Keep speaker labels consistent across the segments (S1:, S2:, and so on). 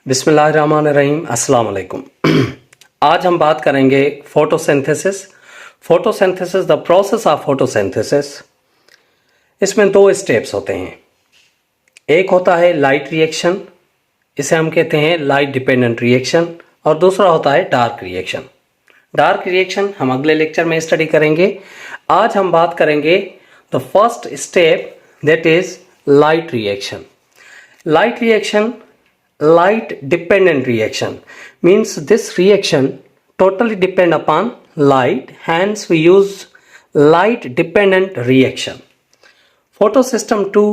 S1: बिस्मिल्लाहिर्रहमानिर्रहीम, अस्सलाम वालेकुम। आज हम बात करेंगे photosynthesis. Photosynthesis, the process of photosynthesis. इसमें दो स्टेप्स होते हैं। एक होता है लाइट रिएक्शन, इसे हम कहते हैं लाइट डिपेंडेंट रिएक्शन, और दूसरा होता है डार्क रिएक्शन। डार्क रिएक्शन हम अगले लेक्चर में स्टडी करेंगे। आज हम बात करेंगे the first step, that is light reaction. Light reaction, light dependent reaction means this reaction totally depend upon light, hence we use light dependent reaction. Photosystem 2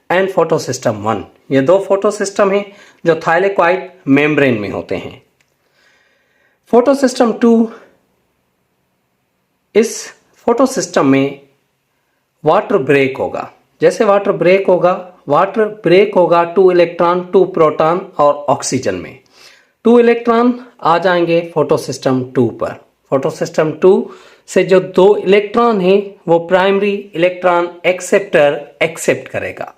S1: and photosystem 1, ये दो फोटोसिस्टम हैं जो थाइलेकोइड मेम्ब्रेन में होते हैं। Photosystem 2, इस photosystem में water break होगा। जैसे वाटर ब्रेक होगा 2 इलेक्ट्रॉन 2 प्रोटॉन और ऑक्सीजन में। 2 इलेक्ट्रॉन आ जाएंगे फोटोसिस्टम 2 पर। फोटोसिस्टम 2 से जो 2 इलेक्ट्रॉन हैं वो प्राइमरी इलेक्ट्रॉन एक्सेप्टर एक्सेप्ट करेगा।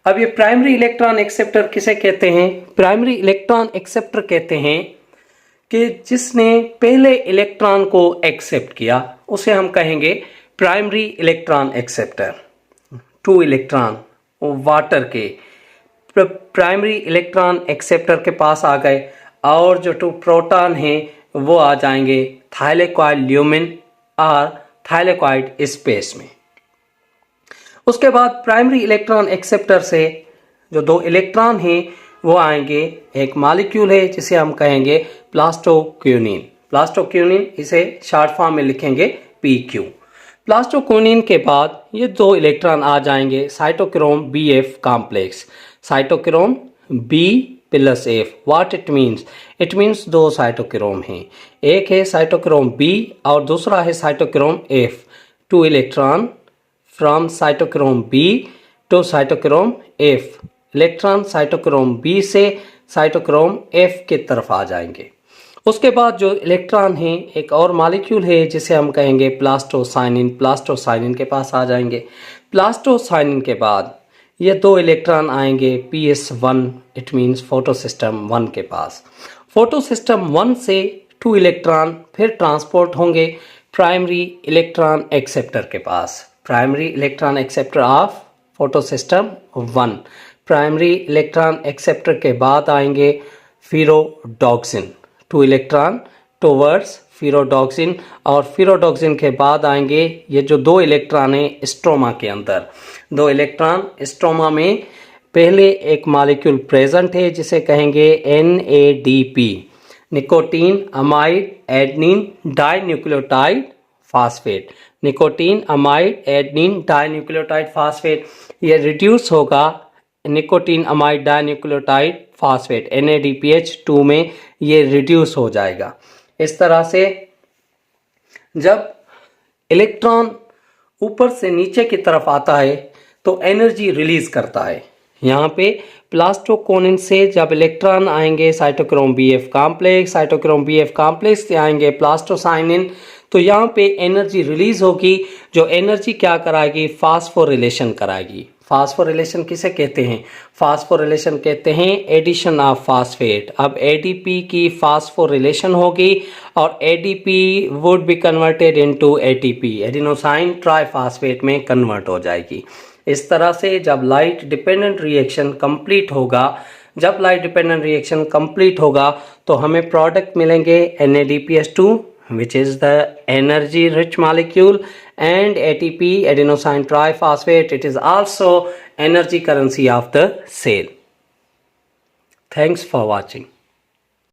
S1: अब ये प्राइमरी इलेक्ट्रॉन एक्सेप्टर किसे कहते हैं? प्राइमरी इलेक्ट्रॉन एक्सेप्टर कहते हैं कि जिसने पहले इलेक्ट्रॉन को एक्सेप्ट किया उसे हम कहेंगे primary electron acceptor. 2 electron water के प्राइमरी इलेक्ट्रॉन एक्सेप्टर के पास आ गए और जो 2 प्रोटॉन हैं वो आ जाएंगे थाइलेकोइड ल्यूमेन और थाइलेकोइड स्पेस में। उसके बाद प्राइमरी इलेक्ट्रॉन एक्सेप्टर से जो 2 इलेक्ट्रॉन हैं वो आएंगे, एक मॉलिक्यूल है जिसे हम कहेंगे प्लास्टोक्यूनिन। प्लास्टोक्यूनिन, इसे शॉर्ट फॉर्म में लिखेंगे PQ। प्लास्टोक्यूनिन के बाद ये 2 इलेक्ट्रॉन आ जाएंगे cytochrome BF complex. Cytochrome B+F, what it means? It means 2 cytochrome हैं, एक है साइटोक्रोम B और दूसरा है cytochrome F। 2 electron from cytochrome B to cytochrome F। Electron cytochrome B से साइटोक्रोम F की तरफ आ जाएंगे। उसके बाद जो इलेक्ट्रॉन हैं, एक और मॉलिक्यूल है जिसे हम कहेंगे प्लास्टोसाइनिन। प्लास्टोसाइनिन के पास आ जाएंगे। प्लास्टोसाइनिन के बाद ये 2 इलेक्ट्रॉन आएंगे PS1, इट मीन्स फोटोसिस्टम 1 के पास। फोटोसिस्टम 1 से 2 इलेक्ट्रॉन फिर ट्रांसपोर्ट होंगे प्राइमरी इलेक्ट्रॉन एक्सेप्टर के पास। Primary electron acceptor of photosystem 1। Primary electron acceptor के बाद आएंगे फिरोडॉक्सिन। 2 इलेक्ट्रॉन टुवर्ड्स फिरोडॉक्सिन, और फिरोडॉक्सिन के बाद आएंगे ये जो 2 इलेक्ट्रॉन हैं स्ट्रोमा के अंदर। 2 इलेक्ट्रॉन स्ट्रोमा में पहले एक मॉलिक्यूल प्रेजेंट है जिसे कहेंगे NADP, nicotine amide adenine dinucleotide phosphate. Nicotine amide adenine dinucleotide phosphate, ये रिड्यूस होगा nicotine amide dinucleotide phosphate NADPH2 में, ये रिड्यूस हो जाएगा। इस तरह से जब इलेक्ट्रॉन ऊपर से नीचे की तरफ आता है तो एनर्जी रिलीज करता है। यहाँ पे प्लास्टोकोनिन से जब इलेक्ट्रॉन आएंगे cytochrome BF complex, cytochrome BF complex से आएंगे प्लास्टोसाइनिन, तो यहाँ पे एनर्जी रिलीज होगी। जो एनर्जी क्या कराएगी? फास्फोरिलेशन कराएगी। फास्फोरिलेशन किसे कहते हैं? फास्फोरिलेशन कहते हैं एडिशन ऑफ फास्फेट। अब ADP की फास्फोरिलेशन होगी और ADP would be converted into ATP, adenosine triphosphate में कन्वर्ट हो जाएगी। इस तरह से जब लाइट डिपेंडेंट रिएक्शन कंप्लीट होगा, तो हमें प्रोडक्ट मिलेंगे NADPH2, which is the energy rich molecule, and ATP, adenosine triphosphate, it is also energy currency of the cell. Thanks for watching.